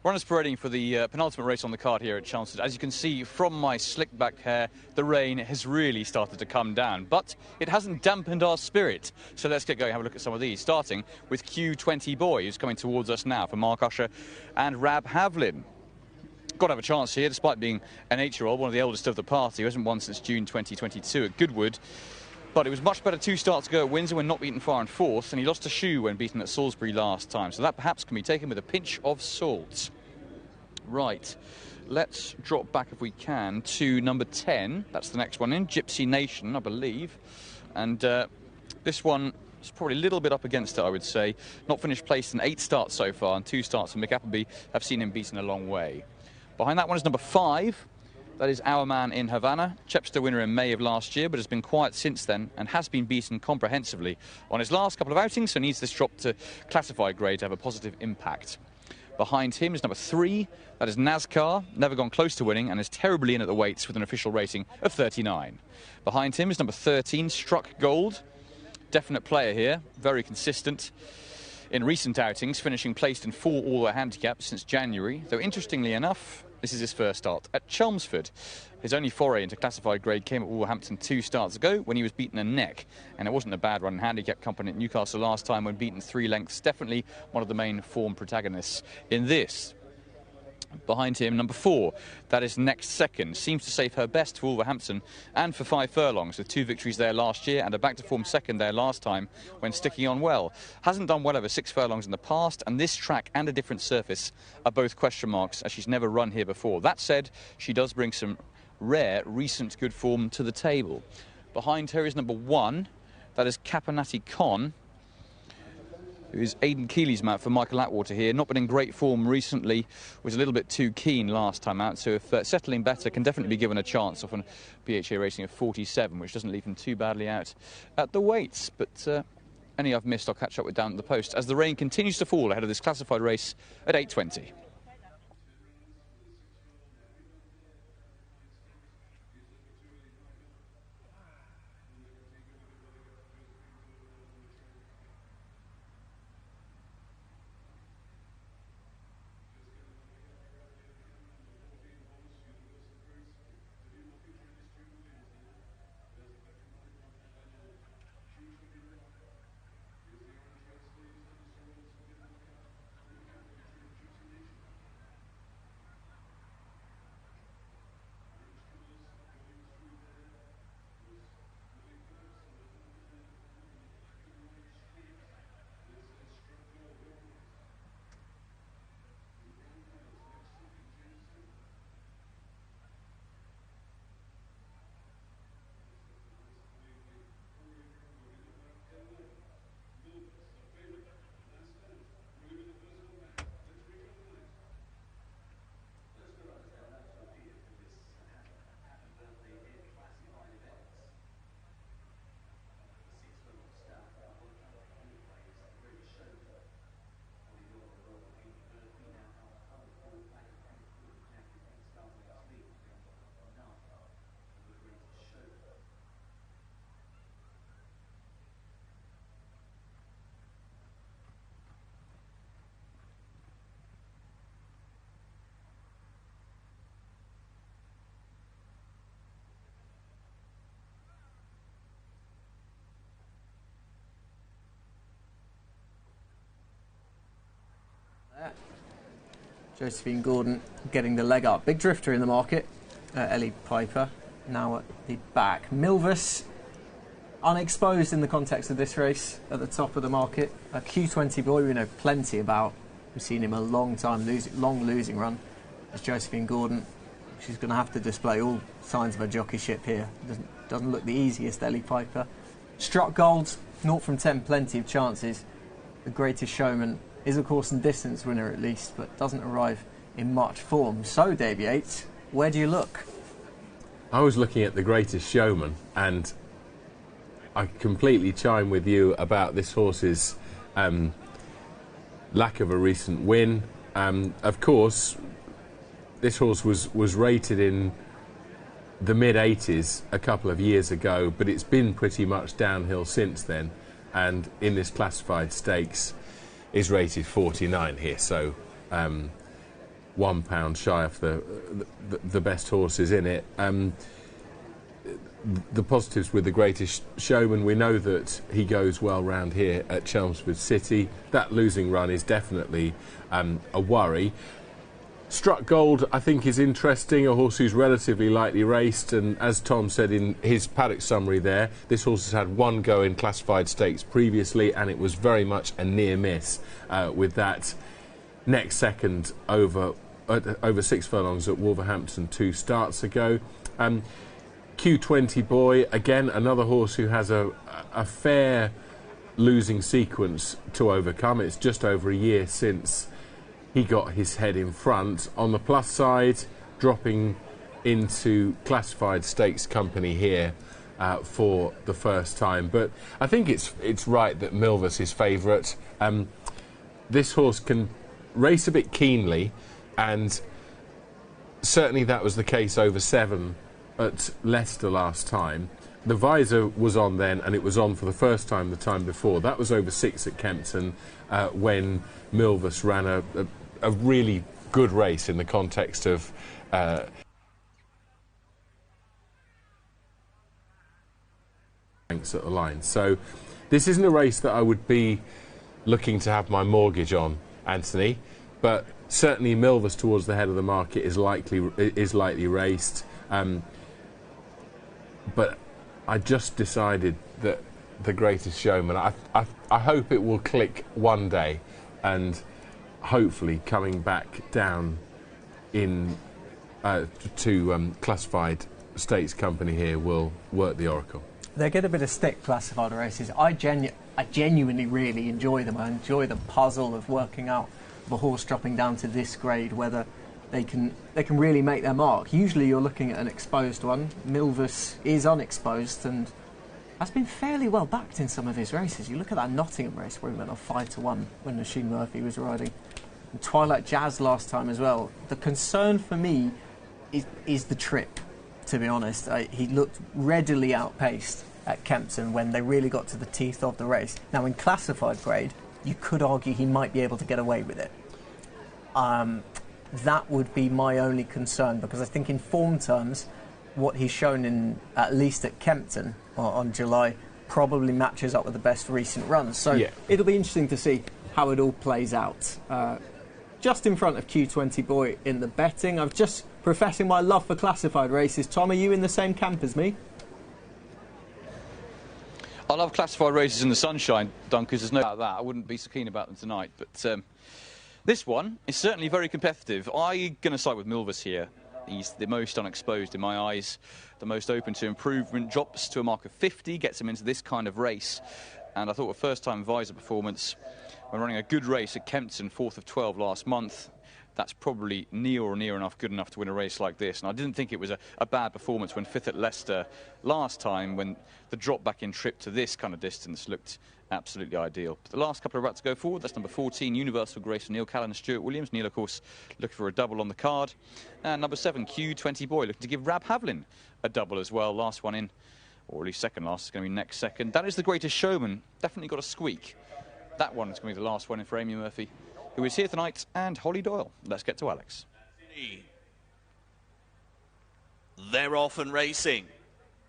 We're on a spreading for the penultimate race on the card here at Chelmsford. As you can see from my slick back hair, the rain has really started to come down, but it hasn't dampened our spirit. So let's get going and have a look at some of these, starting with Q20 Boy, who's coming towards us now for Mark Usher and Rab Havlin. Got to have a chance here, despite being an 8-year-old, one of the eldest of the party, who hasn't won since June 2022 at Goodwood. But it was much better 2 starts ago at Windsor when not beaten far and fourth, and he lost a shoe when beaten at Salisbury last time. So that perhaps can be taken with a pinch of salt. Right, let's drop back if we can to number 10. That's the next one in, Gypsy Nation, I believe. And this one is probably a little bit up against it, I would say. Not finished placed in 8 starts so far, and 2 starts from Mick Appleby have seen him beaten a long way. Behind that one is number 5. That is Our Man in Havana, Chepstow winner in May of last year, but has been quiet since then and has been beaten comprehensively on his last couple of outings, so needs this drop to classified grade to have a positive impact. Behind him is number 3, that is NASCAR, never gone close to winning and is terribly in at the weights with an official rating of 39. Behind him is number 13, Struck Gold, definite player here, very consistent in recent outings, finishing placed in 4 all-weather handicaps since January, though interestingly enough, this is his first start at Chelmsford. His only foray into classified grade came at Wolverhampton 2 starts ago when he was beaten a neck. And it wasn't a bad run in handicap company at Newcastle last time when beaten 3 lengths. Definitely one of the main form protagonists in this. Behind him, number 4, that is Next Second. Seems to save her best for Wolverhampton and for 5 furlongs, with 2 victories there last year and a back-to-form second there last time when sticking on well. Hasn't done well over 6 furlongs in the past, and this track and a different surface are both question marks, as she's never run here before. That said, she does bring some rare, recent good form to the table. Behind her is number 1, that is Caponati Con, who is Aidan Keeley's mount for Michael Atwater here. Not been in great form recently, was a little bit too keen last time out, so if settling better, can definitely be given a chance off an BHA rating of 47, which doesn't leave him too badly out at the weights. But any I've missed, I'll catch up with down at the post, as the rain continues to fall ahead of this classified race at 8:20. Josephine Gordon getting the leg up. Big drifter in the market. Ellie Piper now at the back. Milvus unexposed in the context of this race at the top of the market. A Q20 Boy we know plenty about. We've seen him a long time, long losing run. As Josephine Gordon, she's going to have to display all signs of a jockeyship here. Doesn't look the easiest, Ellie Piper. Struck Gold, 0 from 10, plenty of chances. The Greatest Showman is, of course, a distance winner at least, but doesn't arrive in much form. So, Dave Yates, where do you look? I was looking at the Greatest Showman, and I completely chime with you about this horse's lack of a recent win. Of course, this horse was rated in the mid-80s a couple of years ago, but it's been pretty much downhill since then, and in this classified stakes is rated 49 here, so £1 shy of the best horses in it. The positives with the Greatest Showman, we know that he goes well round here at Chelmsford City. That losing run is definitely a worry. Struck Gold, I think, is interesting, a horse who's relatively lightly raced, and as Tom said in his paddock summary there, this horse has had one go in classified stakes previously, and it was very much a near miss with that next second over 6 furlongs at Wolverhampton 2 starts ago. Q20 Boy, again, another horse who has a fair losing sequence to overcome. It's just over a year since he got his head in front. On the plus side, dropping into classified stakes company here for the first time. But I think it's right that Milvus is favourite. This horse can race a bit keenly, and certainly that was the case over 7 at Leicester last time. The visor was on then, and it was on for the first time the time before. That was over 6 at Kempton when Milvus ran a really good race in the context of thanks at the line. So this isn't a race that I would be looking to have my mortgage on, Anthony, but certainly Milvus towards the head of the market is lightly raced. But I just decided that the Greatest Showman, I hope it will click one day, and hopefully coming back down in to classified stakes company here will work the oracle. They get a bit of stick, classified races. I genuinely really enjoy them. I enjoy the puzzle of working out the horse dropping down to this grade, whether they can really make their mark. Usually you're looking at an exposed one. Milvus is unexposed and has been fairly well backed in some of his races. You look at that Nottingham race where he went on 5-1 when Nosheen Murphy was riding. And Twilight Jazz last time as well. The concern for me is the trip, to be honest. He looked readily outpaced at Kempton when they really got to the teeth of the race. Now in classified grade, you could argue he might be able to get away with it. That would be my only concern, because I think in form terms, what he's shown in at least at Kempton on July probably matches up with the best recent runs. So yeah, it'll be interesting to see how it all plays out. Just in front of Q20 Boy in the betting. I'm just professing my love for classified races. Tom, are you in the same camp as me? I love classified races in the sunshine, Dunkers. There's no doubt about that. I wouldn't be so keen about them tonight, but this one is certainly very competitive. I'm going to side with Milvus here. He's the most unexposed in my eyes, the most open to improvement, drops to a mark of 50, gets him into this kind of race. And I thought a first-time visor performance when running a good race at Kempton, 4th of 12 last month, that's probably near enough good enough to win a race like this. And I didn't think it was a bad performance when 5th at Leicester last time, when the drop back in trip to this kind of distance looked absolutely ideal. But the last couple of routes to go forward, that's number 14, Universal Grace, Neil Callan and Stuart Williams. Neil, of course, looking for a double on the card. And number 7, Q20 Boy, looking to give Rab Havlin a double as well. Last one in, or at least second last, is going to be next second. That is the Greatest Showman. Definitely got a squeak. That one is going to be the last one in for Amy Murphy, who is here tonight, and Holly Doyle. Let's get to Alex. They're off and racing.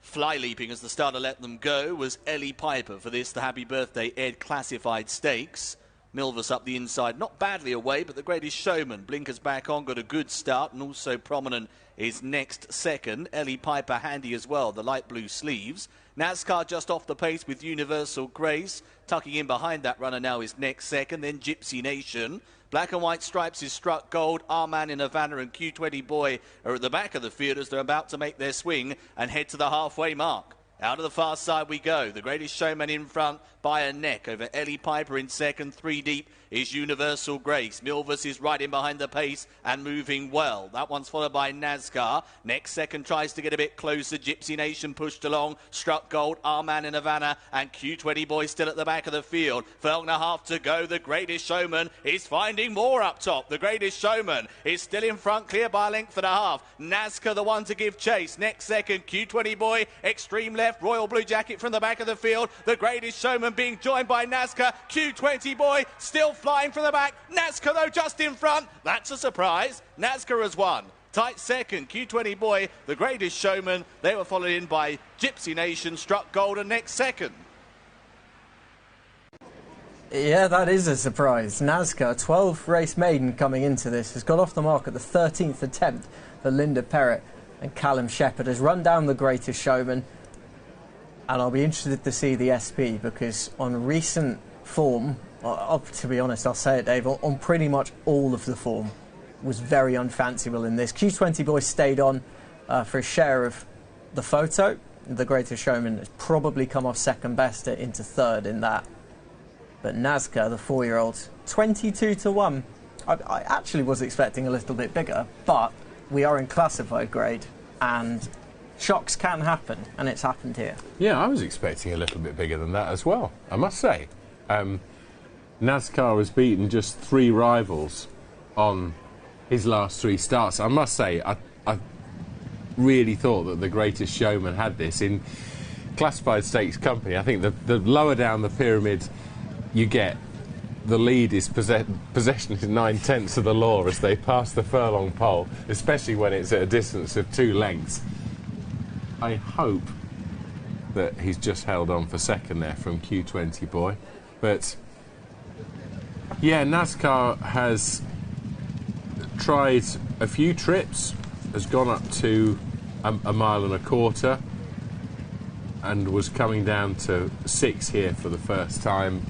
Fly leaping as the starter let them go was Ellie Piper for this, the Happy Birthday Ed Classified Stakes. Milvus up the inside, not badly away, but the Greatest Showman, blinkers back on, got a good start, and also prominent is next second. Ellie Piper handy as well, the light blue sleeves. NASCAR just off the pace with Universal Grace. Tucking in behind that runner now is next second, then Gypsy Nation. Black and White Stripes is Struck Gold. Our Man in Havana and Q20 Boy are at the back of the field as they're about to make their swing and head to the halfway mark. Out of the far side we go. The Greatest Showman in front by a neck over Ellie Piper in second. 3 deep is Universal Grace. Milvus is right in behind the pace and moving well. That one's followed by NASCAR. Next second tries to get a bit closer. Gypsy Nation pushed along. Struck Gold, Our Man in Havana and Q20 Boy still at the back of the field. Furlong and a half to go. The Greatest Showman is finding more up top. The Greatest Showman is still in front, clear by a length and a half. NASCAR the one to give chase. Next second, Q20 Boy, extreme left. Royal Blue Jacket from the back of the field. The Greatest Showman being joined by NASCAR. Q20 Boy still flying from the back. NASCAR, though, just in front. That's a surprise. NASCAR has won. Tight second, Q20 Boy, the Greatest Showman. They were followed in by Gypsy Nation, Struck Golden next second. Yeah, that is a surprise. NASCAR, 12 race maiden coming into this, has got off the mark at the 13th attempt for Linda Perrott, and Callum Shepherd has run down the Greatest Showman. And I'll be interested to see the SP, because on recent form, to be honest, I'll say it, Dave, on pretty much all of the form, was very unfanciful in this. Q20 Boy stayed on for a share of the photo. The Greatest Showman has probably come off second best into third in that. But NASCAR, the 4-year-olds, 22-1. I actually was expecting a little bit bigger, but we are in classified grade, and shocks can happen, and it's happened here. Yeah, I was expecting a little bit bigger than that as well, I must say. NASCAR has beaten just 3 rivals on his last 3 starts. I must say, I really thought that the Greatest Showman had this in classified stakes company. I think the lower down the pyramid you get, the lead is possession is 9/10 of the law as they pass the furlong pole, especially when it's at a distance of 2 lengths. I hope that he's just held on for second there from Q20 Boy. But yeah, NASCAR has tried a few trips, has gone up to a mile and a quarter, and was coming down to 6 here for the first time.